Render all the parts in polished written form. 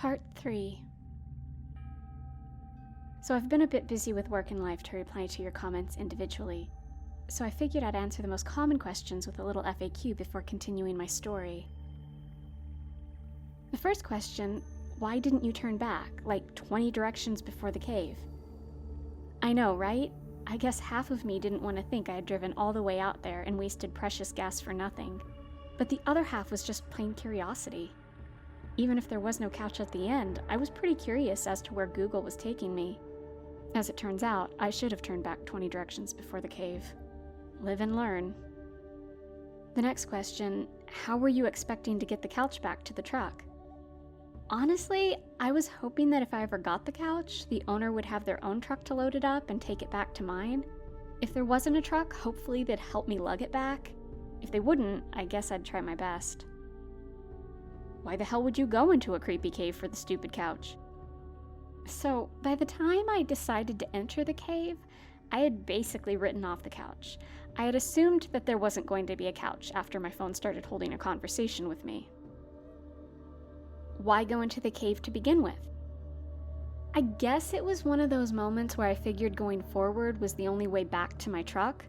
Part 3. So I've been a bit busy with work and life to reply to your comments individually, so I figured I'd answer the most common questions with a little FAQ before continuing my story. The first question, why didn't you turn back, like 20 directions before the cave? I know, right? I guess half of me didn't want to think I had driven all the way out there and wasted precious gas for nothing, but the other half was just plain curiosity. Even if there was no couch at the end, I was pretty curious as to where Google was taking me. As it turns out, I should have turned back 20 directions before the cave. Live and learn. The next question, how were you expecting to get the couch back to the truck? Honestly, I was hoping that if I ever got the couch, the owner would have their own truck to load it up and take it back to mine. If there wasn't a truck, hopefully they'd help me lug it back. If they wouldn't, I guess I'd try my best. Why the hell would you go into a creepy cave for the stupid couch? So, by the time I decided to enter the cave, I had basically written off the couch. I had assumed that there wasn't going to be a couch after my phone started holding a conversation with me. Why go into the cave to begin with? I guess it was one of those moments where I figured going forward was the only way back to my truck.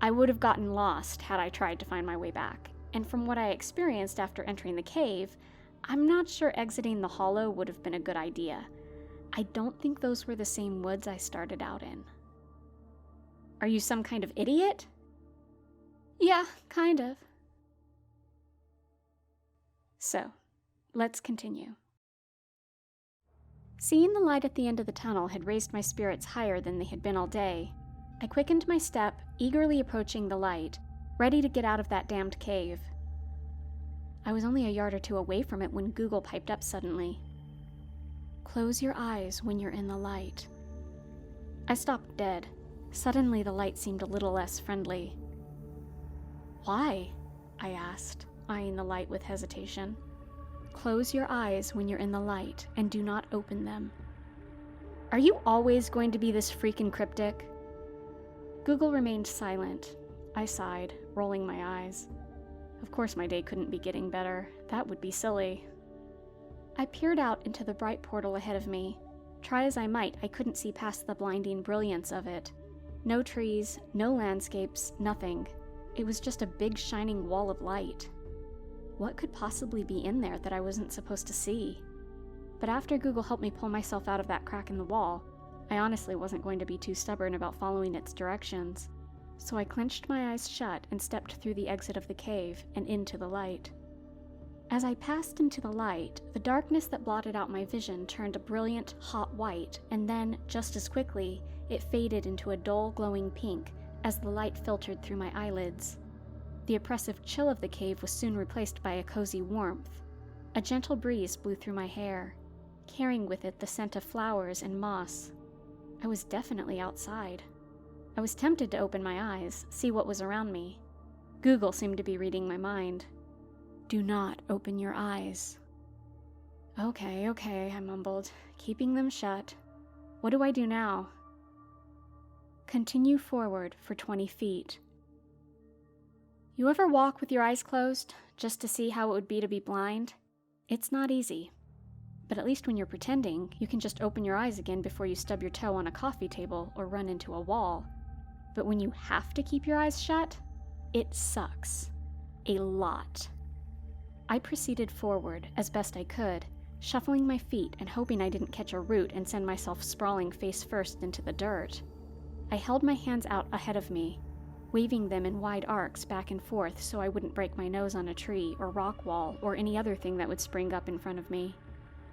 I would have gotten lost had I tried to find my way back, and from what I experienced after entering the cave, I'm not sure exiting the hollow would have been a good idea. I don't think those were the same woods I started out in. Are you some kind of idiot? Yeah, kind of. So, let's continue. Seeing the light at the end of the tunnel had raised my spirits higher than they had been all day. I quickened my step, eagerly approaching the light, ready to get out of that damned cave. I was only a yard or two away from it when Google piped up suddenly. Close your eyes when you're in the light. I stopped dead. Suddenly the light seemed a little less friendly. Why? I asked, eyeing the light with hesitation. Close your eyes when you're in the light and do not open them. Are you always going to be this freaking cryptic? Google remained silent. I sighed, rolling my eyes. Of course my day couldn't be getting better. That would be silly. I peered out into the bright portal ahead of me. Try as I might, I couldn't see past the blinding brilliance of it. No trees, no landscapes, nothing. It was just a big shining wall of light. What could possibly be in there that I wasn't supposed to see? But after Google helped me pull myself out of that crack in the wall, I honestly wasn't going to be too stubborn about following its directions. So I clenched my eyes shut and stepped through the exit of the cave and into the light. As I passed into the light, the darkness that blotted out my vision turned a brilliant, hot white, and then, just as quickly, it faded into a dull, glowing pink as the light filtered through my eyelids. The oppressive chill of the cave was soon replaced by a cozy warmth. A gentle breeze blew through my hair, carrying with it the scent of flowers and moss. I was definitely outside. I was tempted to open my eyes, see what was around me. Google seemed to be reading my mind. Do not open your eyes. Okay, I mumbled, keeping them shut. What do I do now? Continue forward for 20 feet. You ever walk with your eyes closed, just to see how it would be to be blind? It's not easy. But at least when you're pretending, you can just open your eyes again before you stub your toe on a coffee table or run into a wall. But when you have to keep your eyes shut, it sucks. A lot. I proceeded forward as best I could, shuffling my feet and hoping I didn't catch a root and send myself sprawling face first into the dirt. I held my hands out ahead of me, waving them in wide arcs back and forth so I wouldn't break my nose on a tree or rock wall or any other thing that would spring up in front of me.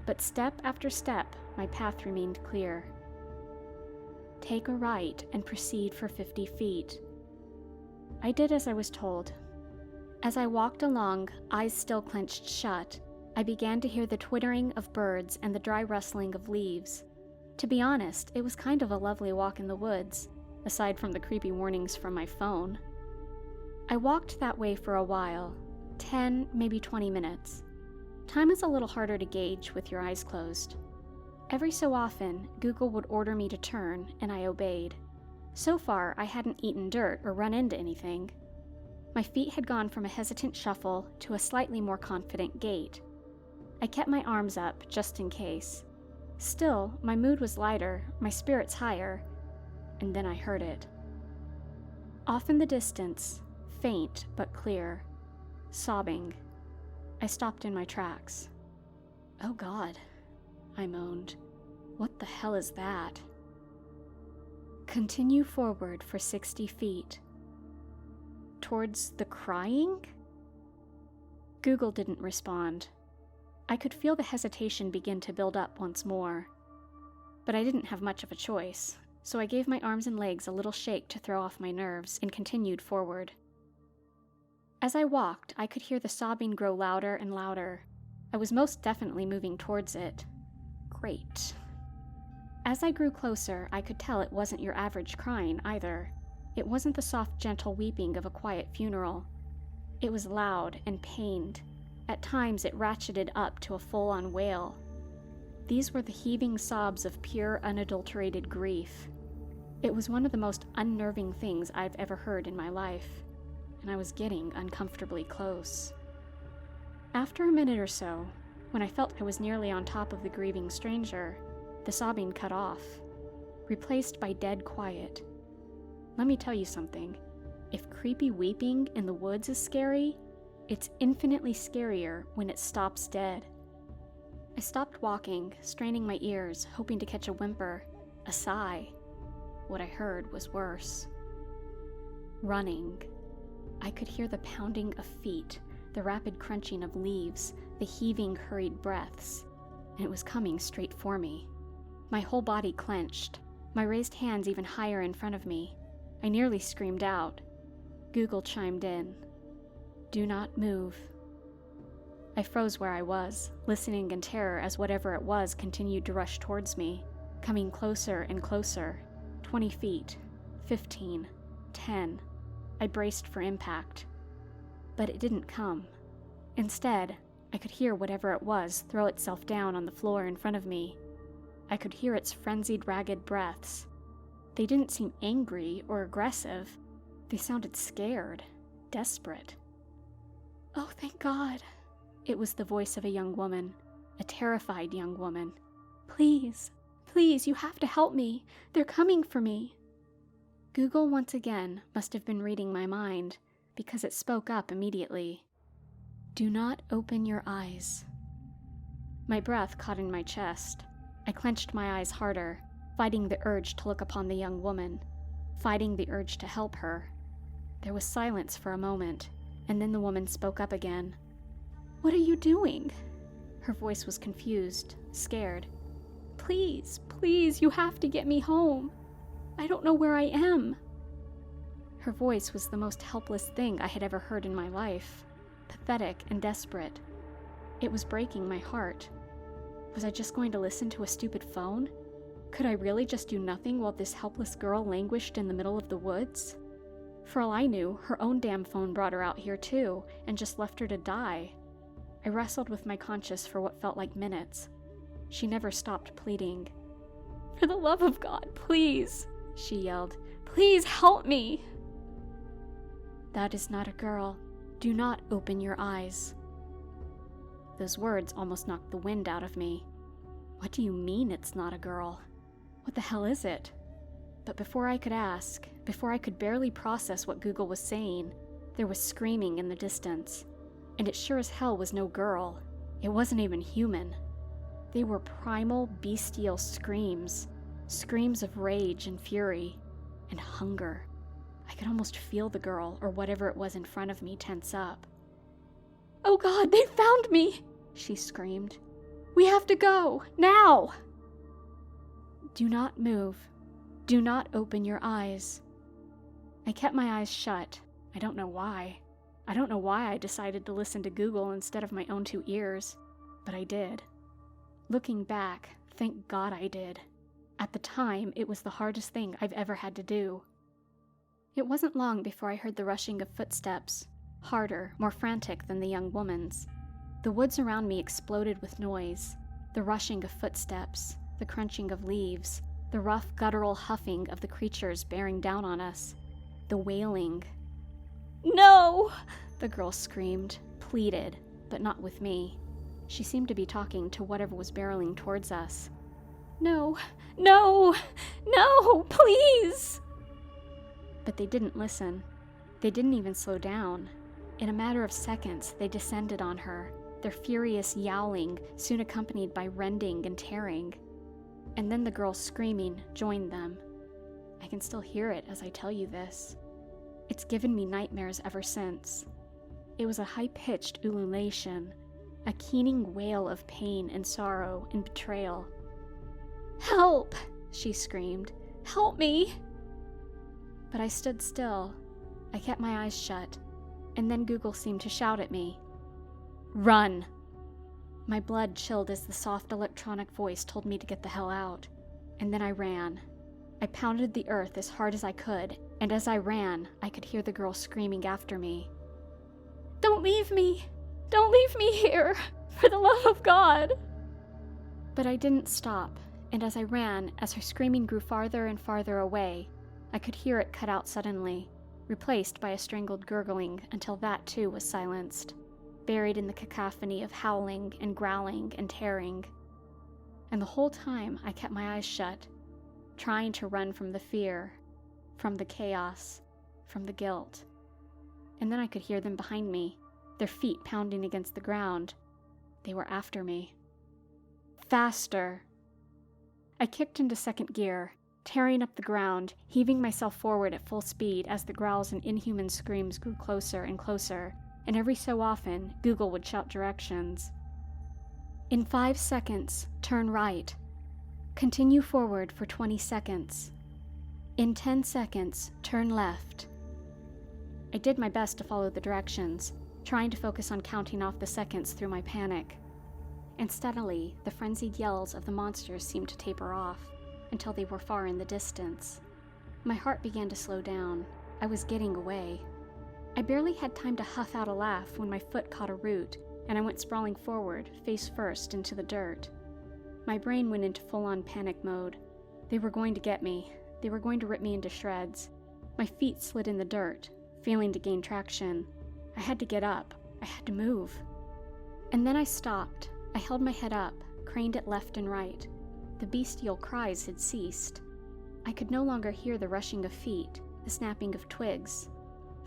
But step after step, my path remained clear. Take a right and proceed for 50 feet. I did as I was told. As I walked along, eyes still clenched shut, I began to hear the twittering of birds and the dry rustling of leaves. To be honest, it was kind of a lovely walk in the woods, aside from the creepy warnings from my phone. I walked that way for a while, 10, maybe 20 minutes. Time is a little harder to gauge with your eyes closed. Every so often, Google would order me to turn, and I obeyed. So far, I hadn't eaten dirt or run into anything. My feet had gone from a hesitant shuffle to a slightly more confident gait. I kept my arms up, just in case. Still, my mood was lighter, my spirits higher, and then I heard it. Off in the distance, faint but clear, sobbing. I stopped in my tracks. "Oh God," I moaned. "What the hell is that?" Continue forward for 60 feet. Towards the crying? Google didn't respond. I could feel the hesitation begin to build up once more. But I didn't have much of a choice, so I gave my arms and legs a little shake to throw off my nerves and continued forward. As I walked, I could hear the sobbing grow louder and louder. I was most definitely moving towards it. Great. As I grew closer, I could tell it wasn't your average crying either. It wasn't the soft, gentle weeping of a quiet funeral. It was loud and pained. At times it ratcheted up to a full-on wail. These were the heaving sobs of pure, unadulterated grief. It was one of the most unnerving things I've ever heard in my life, and I was getting uncomfortably close. After a minute or so, when I felt I was nearly on top of the grieving stranger, the sobbing cut off, replaced by dead quiet. Let me tell you something. If creepy weeping in the woods is scary, it's infinitely scarier when it stops dead. I stopped walking, straining my ears, hoping to catch a whimper, a sigh. What I heard was worse. Running. I could hear the pounding of feet, the rapid crunching of leaves, the heaving, hurried breaths, and it was coming straight for me. My whole body clenched, my raised hands even higher in front of me. I nearly screamed out. Google chimed in. "Do not move." I froze where I was, listening in terror as whatever it was continued to rush towards me, coming closer and closer. 20 feet, 15, 10. I braced for impact. But it didn't come. Instead, I could hear whatever it was throw itself down on the floor in front of me. I could hear its frenzied, ragged breaths. They didn't seem angry or aggressive. They sounded scared, desperate. "Oh, thank God." It was the voice of a young woman, a terrified young woman. "Please, please, you have to help me. They're coming for me." Google once again must have been reading my mind, because it spoke up immediately. "Do not open your eyes." My breath caught in my chest. I clenched my eyes harder, fighting the urge to look upon the young woman, fighting the urge to help her. There was silence for a moment, and then the woman spoke up again. "What are you doing?" Her voice was confused, scared. "Please, please, you have to get me home. I don't know where I am." Her voice was the most helpless thing I had ever heard in my life, pathetic and desperate. It was breaking my heart. Was I just going to listen to a stupid phone? Could I really just do nothing while this helpless girl languished in the middle of the woods? For all I knew, her own damn phone brought her out here too, and just left her to die. I wrestled with my conscience for what felt like minutes. She never stopped pleading. "For the love of God, please," she yelled. "Please help me." "That is not a girl. Do not open your eyes." Those words almost knocked the wind out of me. What do you mean it's not a girl? What the hell is it? But before I could ask, before I could barely process what Google was saying, there was screaming in the distance. And it sure as hell was no girl. It wasn't even human. They were primal, bestial screams. Screams of rage and fury. And hunger. I could almost feel the girl, or whatever it was in front of me, tense up. "Oh God, they found me!" she screamed. "We have to go, now!" "Do not move. Do not open your eyes." I kept my eyes shut. I don't know why. I don't know why I decided to listen to Google instead of my own two ears, but I did. Looking back, thank God I did. At the time, it was the hardest thing I've ever had to do. It wasn't long before I heard the rushing of footsteps, harder, more frantic than the young woman's. The woods around me exploded with noise, the rushing of footsteps, the crunching of leaves, the rough, guttural huffing of the creatures bearing down on us, the wailing. "No!" the girl screamed, pleaded, but not with me. She seemed to be talking to whatever was barreling towards us. "No, no, no, please!" But they didn't listen. They didn't even slow down. In a matter of seconds, they descended on her, their furious yowling soon accompanied by rending and tearing. And then the girl screaming joined them. I can still hear it as I tell you this. It's given me nightmares ever since. It was a high-pitched ululation, a keening wail of pain and sorrow and betrayal. "Help!" she screamed. "Help me!" But I stood still. I kept my eyes shut, and then Google seemed to shout at me. "Run!" My blood chilled as the soft electronic voice told me to get the hell out, and then I ran. I pounded the earth as hard as I could, and as I ran, I could hear the girl screaming after me. "Don't leave me! Don't leave me here! For the love of God!" But I didn't stop, and as I ran, as her screaming grew farther and farther away, I could hear it cut out suddenly, replaced by a strangled gurgling until that too was silenced, buried in the cacophony of howling and growling and tearing. And the whole time I kept my eyes shut, trying to run from the fear, from the chaos, from the guilt. And then I could hear them behind me, their feet pounding against the ground. They were after me. Faster! I kicked into second gear, tearing up the ground, heaving myself forward at full speed as the growls and inhuman screams grew closer and closer, and every so often, Google would shout directions. "In 5 seconds, turn right. Continue forward for 20 seconds. In 10 seconds, turn left." I did my best to follow the directions, trying to focus on counting off the seconds through my panic. And steadily, the frenzied yells of the monsters seemed to taper off, until they were far in the distance. My heart began to slow down. I was getting away. I barely had time to huff out a laugh when my foot caught a root, and I went sprawling forward, face first, into the dirt. My brain went into full-on panic mode. They were going to get me. They were going to rip me into shreds. My feet slid in the dirt, failing to gain traction. I had to get up. I had to move. And then I stopped. I held my head up, craned it left and right. The bestial cries had ceased. I could no longer hear the rushing of feet, the snapping of twigs.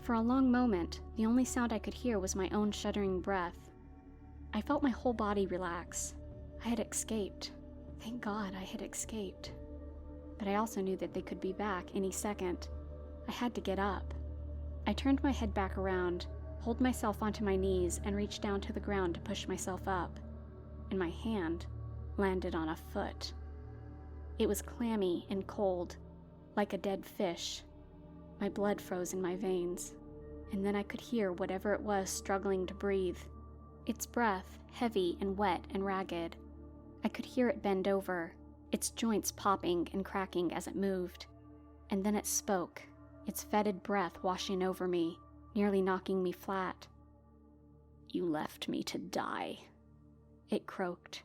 For a long moment, the only sound I could hear was my own shuddering breath. I felt my whole body relax. I had escaped. Thank God I had escaped. But I also knew that they could be back any second. I had to get up. I turned my head back around, pulled myself onto my knees, and reached down to the ground to push myself up. And my hand landed on a foot. It was clammy and cold, like a dead fish. My blood froze in my veins, and then I could hear whatever it was struggling to breathe. Its breath, heavy and wet and ragged. I could hear it bend over, its joints popping and cracking as it moved. And then it spoke, its fetid breath washing over me, nearly knocking me flat. "You left me to die," it croaked.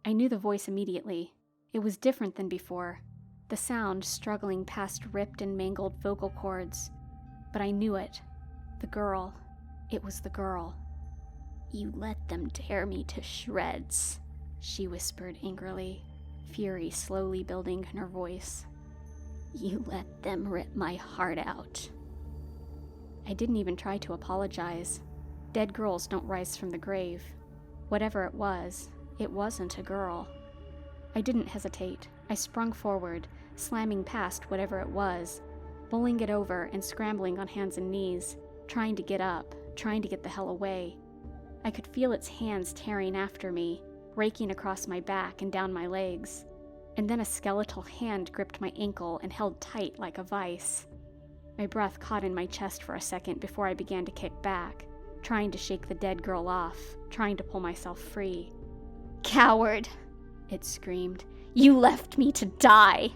I knew the voice immediately. It was different than before, the sound struggling past ripped and mangled vocal cords. But I knew it. The girl. It was the girl. "You let them tear me to shreds," she whispered angrily, fury slowly building in her voice. "You let them rip my heart out." I didn't even try to apologize. Dead girls don't rise from the grave. Whatever it wasn't a girl. I didn't hesitate. I sprung forward, slamming past whatever it was, bowling it over and scrambling on hands and knees, trying to get up, trying to get the hell away. I could feel its hands tearing after me, raking across my back and down my legs. And then a skeletal hand gripped my ankle and held tight like a vice. My breath caught in my chest for a second before I began to kick back, trying to shake the dead girl off, trying to pull myself free. "Coward!" it screamed. "You left me to die!"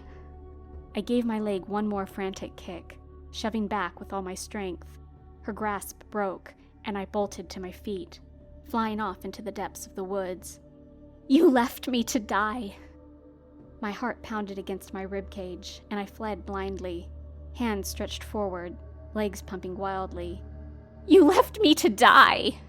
I gave my leg one more frantic kick, shoving back with all my strength. Her grasp broke, and I bolted to my feet, flying off into the depths of the woods. "You left me to die!" My heart pounded against my ribcage, and I fled blindly, hands stretched forward, legs pumping wildly. "You left me to die!"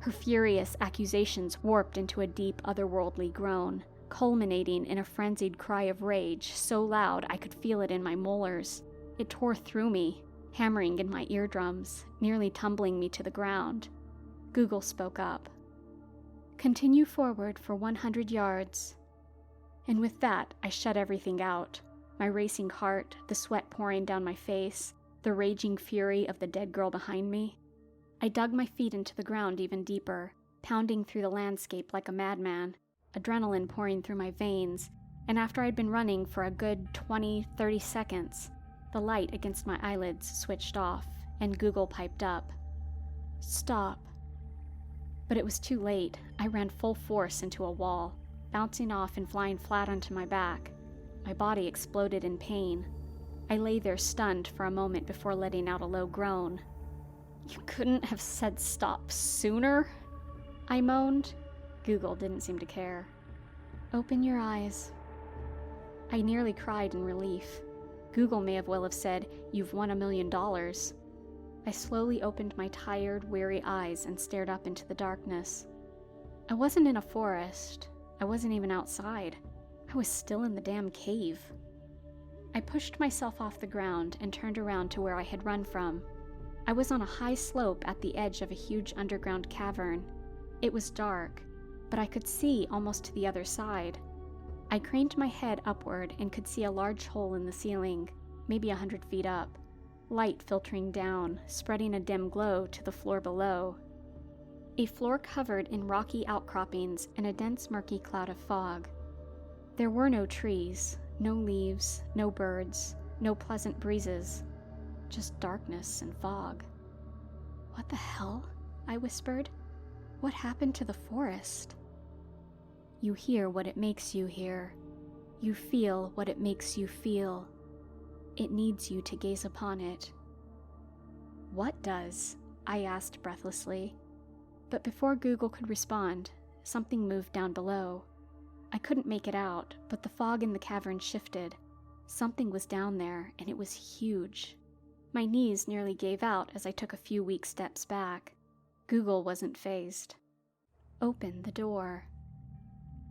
Her furious accusations warped into a deep, otherworldly groan, culminating in a frenzied cry of rage so loud I could feel it in my molars. It tore through me, hammering in my eardrums, nearly tumbling me to the ground. Google spoke up. "Continue forward for 100 yards. And with that, I shut everything out. My racing heart, the sweat pouring down my face, the raging fury of the dead girl behind me. I dug my feet into the ground even deeper, pounding through the landscape like a madman, adrenaline pouring through my veins, and after I'd been running for a good 20-30 seconds, the light against my eyelids switched off, and Google piped up. "Stop." But it was too late. I ran full force into a wall, bouncing off and flying flat onto my back. My body exploded in pain. I lay there stunned for a moment before letting out a low groan. "You couldn't have said stop sooner?" I moaned. Google didn't seem to care. "Open your eyes." I nearly cried in relief. Google may have well have said, "You've won $1 million." I slowly opened my tired, weary eyes and stared up into the darkness. I wasn't in a forest. I wasn't even outside. I was still in the damn cave. I pushed myself off the ground and turned around to where I had run from. I was on a high slope at the edge of a huge underground cavern. It was dark, but I could see almost to the other side. I craned my head upward and could see a large hole in the ceiling, maybe 100 feet up, light filtering down, spreading a dim glow to the floor below. A floor covered in rocky outcroppings and a dense murky cloud of fog. There were no trees, no leaves, no birds, no pleasant breezes, just darkness and fog. "What the hell?" I whispered. "What happened to the forest?" "You hear what it makes you hear. You feel what it makes you feel. It needs you to gaze upon it." "What does?" I asked breathlessly. But before Google could respond, something moved down below. I couldn't make it out, but the fog in the cavern shifted. Something was down there, and it was huge. My knees nearly gave out as I took a few weak steps back. Google wasn't fazed. "Open the door."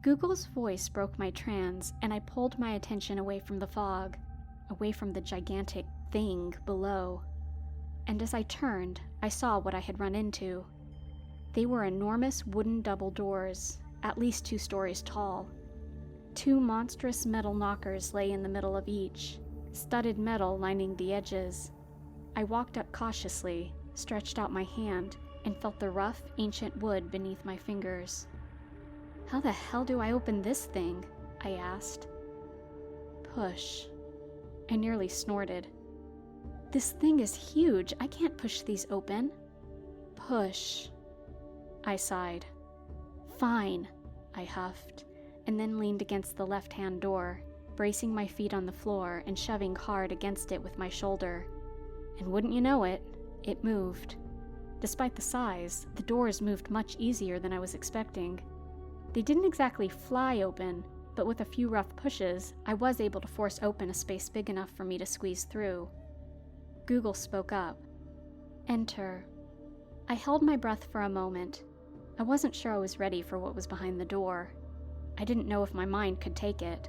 Google's voice broke my trance, and I pulled my attention away from the fog, away from the gigantic thing below. And as I turned, I saw what I had run into. They were enormous wooden double doors, at least 2 stories tall. 2 monstrous metal knockers lay in the middle of each, studded metal lining the edges. I walked up cautiously, stretched out my hand, and felt the rough, ancient wood beneath my fingers. "How the hell do I open this thing?" I asked. "Push." I nearly snorted. "This thing is huge. I can't push these open." "Push." I sighed. "Fine," I huffed, and then leaned against the left-hand door, bracing my feet on the floor and shoving hard against it with my shoulder. And wouldn't you know it, it moved. Despite the size, the doors moved much easier than I was expecting. They didn't exactly fly open, but with a few rough pushes, I was able to force open a space big enough for me to squeeze through. Google spoke up. "Enter." I held my breath for a moment. I wasn't sure I was ready for what was behind the door. I didn't know if my mind could take it.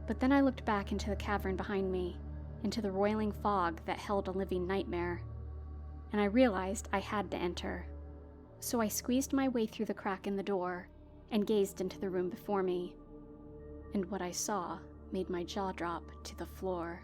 But then I looked back into the cavern behind me, into the roiling fog that held a living nightmare. And I realized I had to enter. So I squeezed my way through the crack in the door and gazed into the room before me. And what I saw made my jaw drop to the floor.